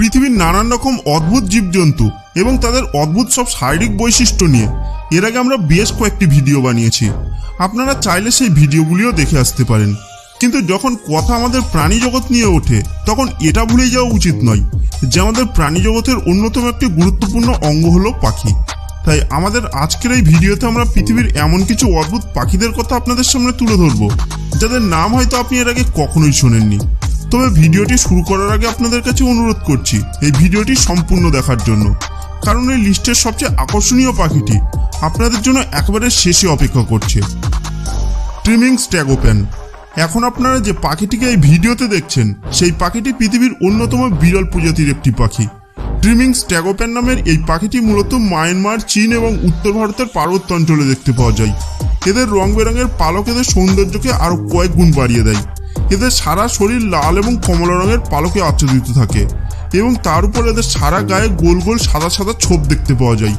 পৃথিবীর নানান রকম অদ্ভুত জীবজন্তু এবং তাদের অদ্ভুত সব শারীরিক বৈশিষ্ট্য নিয়ে এর আগে আমরা বেশ কয়েকটি ভিডিও বানিয়েছি। আপনারা চাইলে সেই ভিডিওগুলিও দেখে আসতে পারেন। কিন্তু যখন কথা আমাদের প্রাণী জগৎ নিয়ে ওঠে তখন এটা ভুলে যাওয়া উচিত নয় যে আমাদের প্রাণী জগতের অন্যতম একটি গুরুত্বপূর্ণ অঙ্গ হলো পাখি। তাই আমাদের আজকের এই ভিডিওতে আমরা পৃথিবীর এমন কিছু অদ্ভুত পাখিদের কথা আপনাদের সামনে তুলে ধরবো যাদের নাম হয়তো আপনি এর আগে কখনোই শোনেননি। তবে ভিডিওটি শুরু করার আগে আপনাদের কাছে অনুরোধ করছি এই ভিডিওটি সম্পূর্ণ দেখার জন্য, কারণ এই লিস্টের সবচেয়ে আকর্ষণীয় পাখিটি আপনাদের জন্য একেবারে শেষে অপেক্ষা করছে। ট্রিমিং স্ট্যাগোপ্যান। এখন আপনারা যে পাখিটিকে এই ভিডিওতে দেখছেন সেই পাখিটি পৃথিবীর অন্যতম বিরল প্রজাতির একটি পাখি। ট্রিমিং স্ট্যাগোপ্যান নামের এই পাখিটি মূলত মায়ানমার, চীন এবং উত্তর ভারতের পার্বত্য অঞ্চলে দেখতে পাওয়া যায়। এদের রং বেরঙের পালক এদের সৌন্দর্যকে আরো কয়েক গুণ বাড়িয়ে দেয়। এদের সারা শরীর লাল এবং কমলা রঙের পালকে আচ্ছাদিত থাকে এবং তার উপর এদের সারা গায়ে গোল গোল সাদা সাদা ছোপ দেখতে পাওয়া যায়।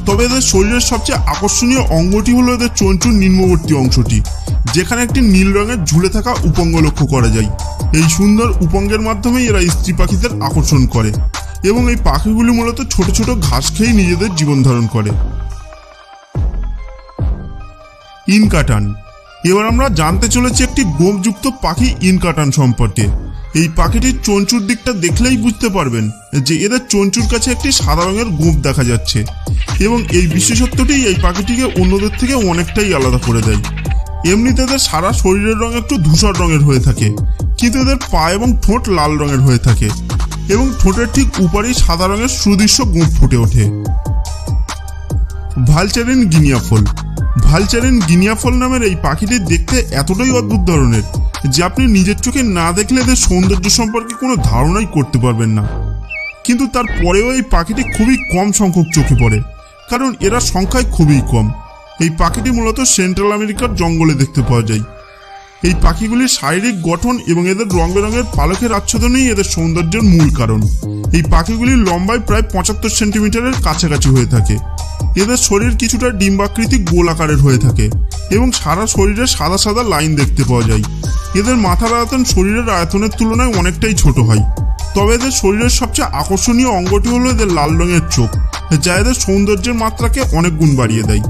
তবে এদের শরীরের সবচেয়ে আকর্ষণীয় অঙ্গটি হলো এদের চঞ্চুর নিম্নবর্তী অংশটি, যেখানে একটি নীল রঙের ঝুলে থাকা উপঙ্গ লক্ষ্য করা যায়। এই সুন্দর উপঙ্গের মাধ্যমেই এরা স্ত্রী পাখিদের আকর্ষণ করে এবং এই পাখিগুলি মূলত ছোট ছোট ঘাস খেয়ে নিজেদের জীবন ধারণ করে। ইনকাটান। এবার আমরা জানতে চলেছি একটি গোঁফযুক্ত পাখি ইনকাটান সম্পর্কে। এই পাখিটির চঞ্চুর দিকটা দেখলেই বুঝতে পারবেন যে এদের চঞ্চুর কাছে একটি সাদা রঙের গোঁফ দেখা যাচ্ছে এবং এই বিশেষত্বটি এই পাখিটিকে অন্যদের থেকে অনেকটাই আলাদা করে দেয়। এমনিতে এদের সারা শরীরের রং একটু ধূসর রঙের হয়ে থাকে, কিন্তু এদের পা এবং ঠোঁট লাল রঙের হয়ে থাকে এবং ঠোঁটের ঠিক উপরেই সাদা রঙের সুদৃশ্য গোঁফ ফুটে ওঠে। ভালচারিন গিনিয়াফল। ভালচারিন গিনিয়াফল নামের এই পাখিটি দেখতে এতটাই অদ্ভুত ধরনের যে আপনি নিজের চোখে না দেখলে এদের সৌন্দর্য সম্পর্কে কোনো ধারণাই করতে পারবেন না। কিন্তু তারপরেও এই পাখিটি খুবই কম সংখ্যক চোখে পড়ে, কারণ এরা সংখ্যায় খুবই কম। এই পাখিটি মূলত সেন্ট্রাল আমেরিকার জঙ্গলে দেখতে পাওয়া যায়। এই পাখিগুলির শারীরিক গঠন এবং এদের রং বেরঙের পালকের আচ্ছাদনই এদের সৌন্দর্যের মূল কারণ। এই পাখিগুলির লম্বায় প্রায় 75 সেন্টিমিটারের কাছাকাছি হয়ে থাকে। এদের শরীর কিছুটা ডিম্বাকৃতি গোল আকারের হয়ে থাকে এবং সারা শরীরে সাদা সাদা লাইন দেখতে পাওয়া যায়। এদের মাথার আয়তন শরীরের আয়তনের তুলনায় অনেকটাই ছোট হয়। তবে এদের শরীরের সবচেয়ে আকর্ষণীয় অঙ্গটি হলো এদের লাল রঙের চোখ, যা এদের সৌন্দর্যের মাত্রাকে অনেক গুণ বাড়িয়ে দেয়।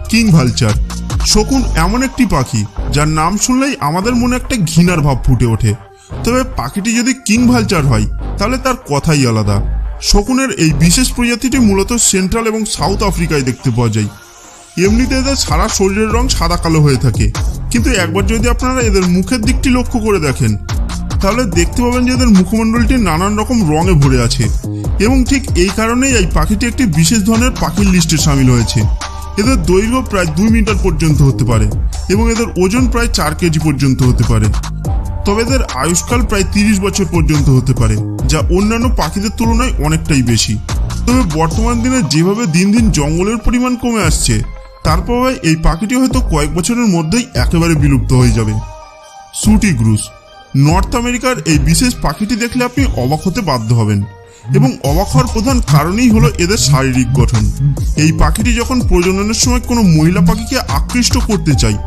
King vulture. শকুন এমন একটি পাখি যার নাম শুনলেই আমাদের মনে একটা ঘৃণার ভাব ফুটে ওঠে। তবে পাখিটি যদি কিং ভালচার হয় তাহলে তার কথাই আলাদা। শকুনের এই বিশেষ প্রজাতিটি মূলত সেন্ট্রাল এবং সাউথ আফ্রিকায় দেখতে পাওয়া যায়। এমনিতে এদের সারা শরীরের রং সাদা কালো হয়ে থাকে, কিন্তু একবার যদি আপনারা এদের মুখের দিকটি লক্ষ্য করে দেখেন তাহলে দেখতে পাবেন যে এদের মুখমণ্ডলটি নানান রকম রঙে ভরে আছে এবং ঠিক এই কারণেই এই পাখিটি একটি বিশেষ ধরনের পাখির লিস্টে সামিল হয়েছে। এদের দৈর্ঘ্য প্রায় 2 মিটার পর্যন্ত হতে পারে এবং এদের ওজন প্রায় 4 কেজি পর্যন্ত হতে পারে। তবে এদের আয়ুষ্কাল প্রায় 30 বছর পর্যন্ত হতে পারে, যা অন্যান্য পাখিদের তুলনায় অনেকটাই বেশি। তবে বর্তমান দিনে যেভাবে দিন দিন জঙ্গলের পরিমাণ কমে আসছে তার প্রভাবে এই পাখিটি হয়তো কয়েক বছরের মধ্যেই একেবারে বিলুপ্ত হয়ে যাবে। সুটি গ্রুস। নর্থ আমেরিকার এই বিশেষ পাখিটি দেখলে আপনি অবাক হতে বাধ্য হবেন এবং অবাক হওয়ার প্রধান কারণই হলো এদের শারীরিক গঠন। এই পাখিটি যখন প্রজননের সময় কোনো মহিলা পাখিকে আকৃষ্ট করতে চায়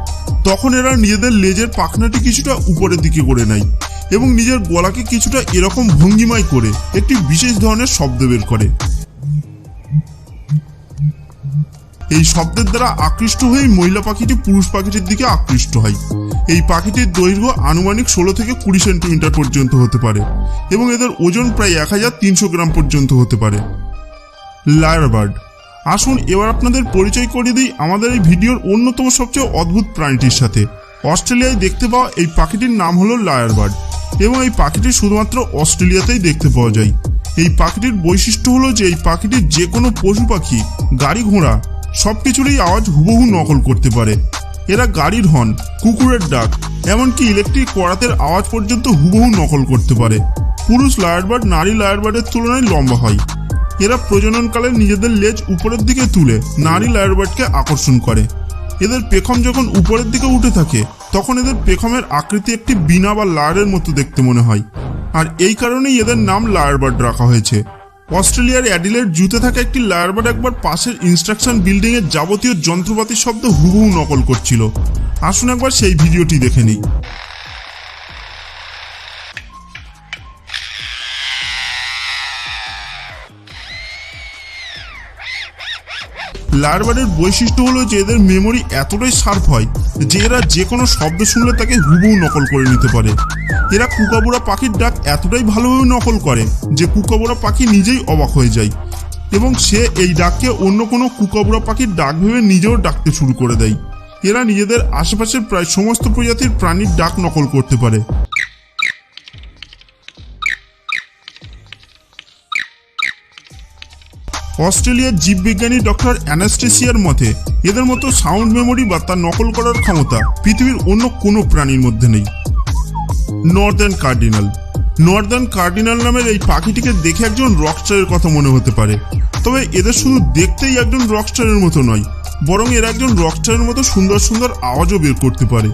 তখন এরা নিজেদের লেজের পাখনাটি কিছুটা উপরের দিকে করে নেয় এবং নিজের গলাকে কিছুটা এরকম ভঙ্গিমায় করে একটি বিশেষ ধরনের শব্দ বের করে। এই শব্দের দ্বারা আকৃষ্ট হয়ে মহিলা পাখিটি পুরুষ পাখিটির দিকে আকৃষ্ট হয়। এই পাখিটির দৈর্ঘ্য আনুমানিক 16 থেকে 20 সেন্টিমিটার পর্যন্ত হতে পারে এবং এদের ওজন প্রায় 1300 গ্রাম পর্যন্ত হতে পারে। Liar bird. আসুন এবার আপনাদের পরিচয় করিয়ে দিই আমাদের এই ভিডিওর অন্যতম সবচেয়ে অদ্ভুত প্রাণীটির সাথে। অস্ট্রেলিয়ায় দেখতে পাওয়া এই পাখিটির নাম হলো লায়ার বার্ড এবং এই পাখিটি শুধুমাত্র অস্ট্রেলিয়াতেই দেখতে পাওয়া যায়। এই পাখিটির বৈশিষ্ট্য হলো যে এই পাখিটির যে কোনো পশু পাখি, গাড়ি ঘোড়া সবকিছুরই আওয়াজ হুবহু নকল করতে পারে। এরা গাড়ির হর্ন, কুকুরের ডাক, এমনকি ইলেকট্রিক কড়াতের আওয়াজ পর্যন্ত হুবহু নকল করতে পারে। পুরুষ লায়ারবার্ড নারী লায়ারবার্ডের তুলনায় লম্বা হয়। এরা প্রজননকালে নিজেদের লেজ উপরের দিকে তুলে নারী লায়ারবার্ডকে আকর্ষণ করে। এদের পেখম যখন উপরের দিকে উঠে থাকে তখন এদের পেখমের আকৃতি একটি বীণা বা লায়ারের মতো দেখতে মনে হয়, আর এই কারণেই এদের নাম লায়ারবার্ড রাখা হয়েছে। অস্ট্রেলিয়ার অ্যাডিলেড জুতে থাকা একটি লায়ারবার্ড একবার পাশের ইনস্ট্রাকশন বিল্ডিং এর যাবতীয় যন্ত্রপাতির শব্দ হুবহু নকল করছিল। আসুন একবার সেই ভিডিওটি দেখে নিই। লারবার্ডের বৈশিষ্ট্য হলো যে এদের মেমোরি এতটাই শার্প হয় যে এরা যে কোনো শব্দ শুনলে তাকে হুবহু নকল করে নিতে পারে। এরা কুকাবুরা পাখির ডাক এতটাই ভালোভাবে নকল করে যে কুকাবুরা পাখি নিজেই অবাক হয়ে যায় এবং সে এই ডাককে অন্য কোনো কুকাবুরা পাখির ডাক ভেবে নিজেও ডাকতে শুরু করে দেয়। এরা নিজেদের আশেপাশের প্রায় সমস্ত প্রজাতির প্রাণীর ডাক নকল করতে পারে। অস্ট্রেলিয়ার জীববিজ্ঞানী ডক্টর অ্যানাস্টেসিয়ার মতে এদের মতো সাউন্ড মেমোরি বা তা নকল করার ক্ষমতা পৃথিবীর অন্য কোনো প্রাণীর মধ্যে নেই। নর্দার্ন কার্ডিনাল নামের এই পাখিটিকে দেখে একজন রকস্টারের কথা মনে হতে পারে, তবে এদের শুধু দেখতেই একজন রকস্টারের মতো নয়, বরং এরা একজন রকস্টারের মতো সুন্দর সুন্দর আওয়াজও বের করতে পারে।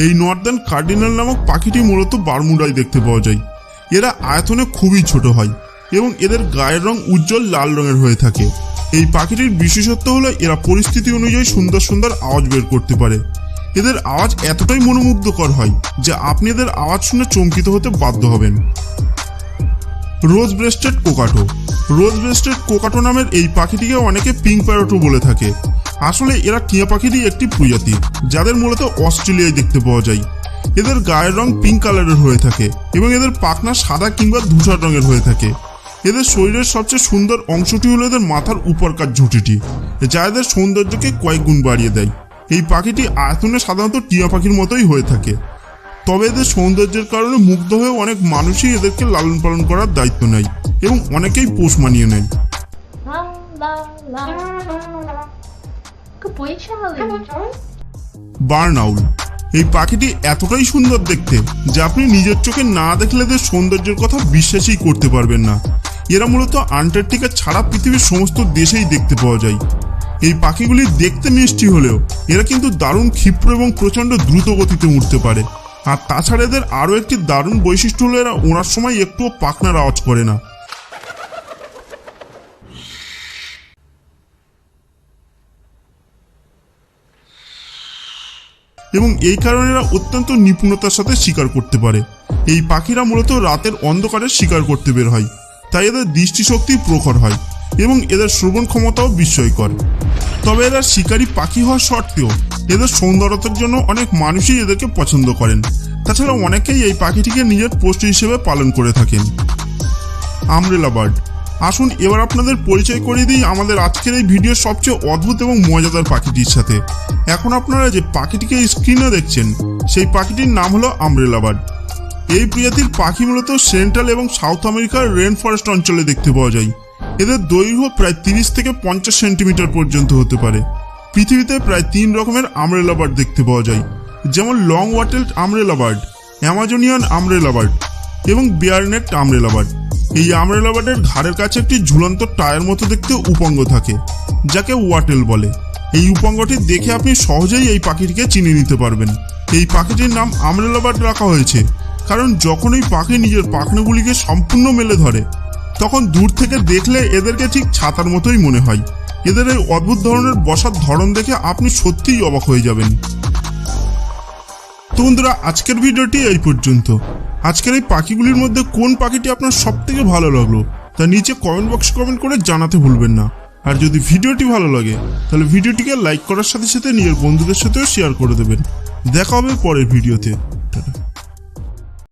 এই নর্দার্ন কার্ডিনাল নামক পাখিটি মূলত বারমুডায় দেখতে পাওয়া যায়। এরা আয়তনে খুবই ছোট হয় এবং এদের গায়ের রং উজ্জ্বল লাল রঙের হয়ে থাকে। এই পাখিটির বিশেষত্ব হলো এরা পরিস্থিতি অনুযায়ী সুন্দর সুন্দর আওয়াজ বের করতে পারে। এদের আওয়াজ এতটাই মনোমুগ্ধকর হয় যে আপনি এদের আওয়াজ শুনে চমকিত হতে বাধ্য হবেন। রোজ ব্রেস্টেড কোকাটো নামের এই পাখিটিকে অনেকে পিঙ্ক প্যারটও বলে থাকে। আসলে এরা টিয়া পাখিরই একটি প্রজাতি যাদের মূলত অস্ট্রেলিয়ায় দেখতে পাওয়া যায়। এদের গায়ের রং পিঙ্ক কালারের হয়ে থাকে এবং এদের পাখনা সাদা কিংবা ধূসর রঙের হয়ে থাকে। এদের শরীরের সবচেয়ে সুন্দর অংশটি হলো এদের মাথার উপরকার ঝুঁটিটি, যা এদের সৌন্দর্যকে কয়েক গুণ বাড়িয়ে দেয়। এই পাখিটি আয়তনে সাধারণত টিয়া পাখির মতোই হয়ে থাকে, তবে এদের সৌন্দর্যের কারণে মুগ্ধ হয়ে অনেক মানুষই এদেরকে লালন পালন করার দায়িত্ব নেয় এবং অনেকেই পোষ মানিয়ে নেয়। বার্ন আউল এই পাখিটি এতটাই সুন্দর দেখতে যে আপনি নিজের চোখে না দেখলে এদের সৌন্দর্যের কথা বিশ্বাসই করতে পারবেন না। এরা মূলত আন্টার্কটিকা ছাড়া পৃথিবীর সমস্ত দেশেই দেখতে পাওয়া যায়। এই পাখিগুলি দেখতে মিষ্টি হলেও এরা কিন্তু দারুণ ক্ষিপ্র এবং প্রচণ্ড দ্রুত গতিতে উঠতে পারে। আর তাছাড়া এদের আরও একটি দারুণ বৈশিষ্ট্য হলো এরা ওড়ার সময় একটুও পাখনার আওয়াজ করে না। এবং এই কারণে এরা অত্যন্ত নিপুণতার সাথে শিকার করতে পারে। এই পাখিরা মূলত রাতের অন্ধকারে শিকার করতে বের হয়, তাই এদের দৃষ্টিশক্তি প্রখর হয় এবং এদের শ্রবণ ক্ষমতাও বিস্ময়কর। তবে এরা শিকারী পাখি হওয়া সত্ত্বেও এদের সৌন্দর্যতার জন্য অনেক মানুষই এদেরকে পছন্দ করেন। তাছাড়া অনেকেই এই পাখিটিকে নিজের পোষ্য হিসেবে পালন করে থাকেন। Umbrella bird. আসুন এবার আপনাদের পরিচয় করিয়ে দিই আমাদের আজকের এই ভিডিওর সবচেয়ে অদ্ভুত এবং মজাদার পাখিটির সাথে। এখন আপনারা যে পাখিটিকে স্ক্রিনে দেখছেন সেই পাখিটির নাম হলো আমব্রেলা বার্ড। এই প্রজাতির পাখি মূলত সেন্ট্রাল এবং সাউথ আমেরিকার রেন ফরেস্ট অঞ্চলে দেখতে পাওয়া যায়। এদের দৈর্ঘ্য প্রায় 30 থেকে 50 সেন্টিমিটার পর্যন্ত হতে পারে। পৃথিবীতে প্রায় 3 রকমের আমব্রেলা বার্ড দেখতে পাওয়া যায়, যেমন long wattled umbrella bird, Amazonian umbrella bird এবং বেয়ার নেকড আমব্রেলা বার্ড। এই আমব্রেলা বার্ডের ঘাড়ের কাছে একটি ঝুলন্ত টায়ার মতো দেখতে উপাঙ্গ থাকে, যাকে ওয়াটেল বলে। এই উপাঙ্গটি দেখে আপনি সহজেই এই পাখিটিকে চিনে নিতে পারবেন। এই পাখিটির নাম আমব্রেলা বার্ড রাখা হয়েছে কারণ যখন এই পাখি নিজের পাখনাগুলিকে সম্পূর্ণ মেলে ধরে তখন দূর থেকে দেখলে এদেরকে ঠিক ছাতার মতোই মনে হয়। এদের এই অদ্ভুত ধরনের বসার ধরন দেখে আপনি সত্যিই অবাক হয়ে যাবেন। তো বন্ধুরা, আজকের ভিডিওটি এই পর্যন্ত। আজকের এই পাখিগুলির মধ্যে কোন পাখিটি আপনার সব থেকে ভালো লাগলো তা নিচে কমেন্ট বক্সে কমেন্ট করে জানাতে ভুলবেন না। আর যদি ভিডিওটি ভালো লাগে তাহলে ভিডিওটিকে লাইক করার সাথে সাথে নিজের বন্ধুদের সাথেও শেয়ার করে দেবেন। দেখা হবে পরের ভিডিওতে।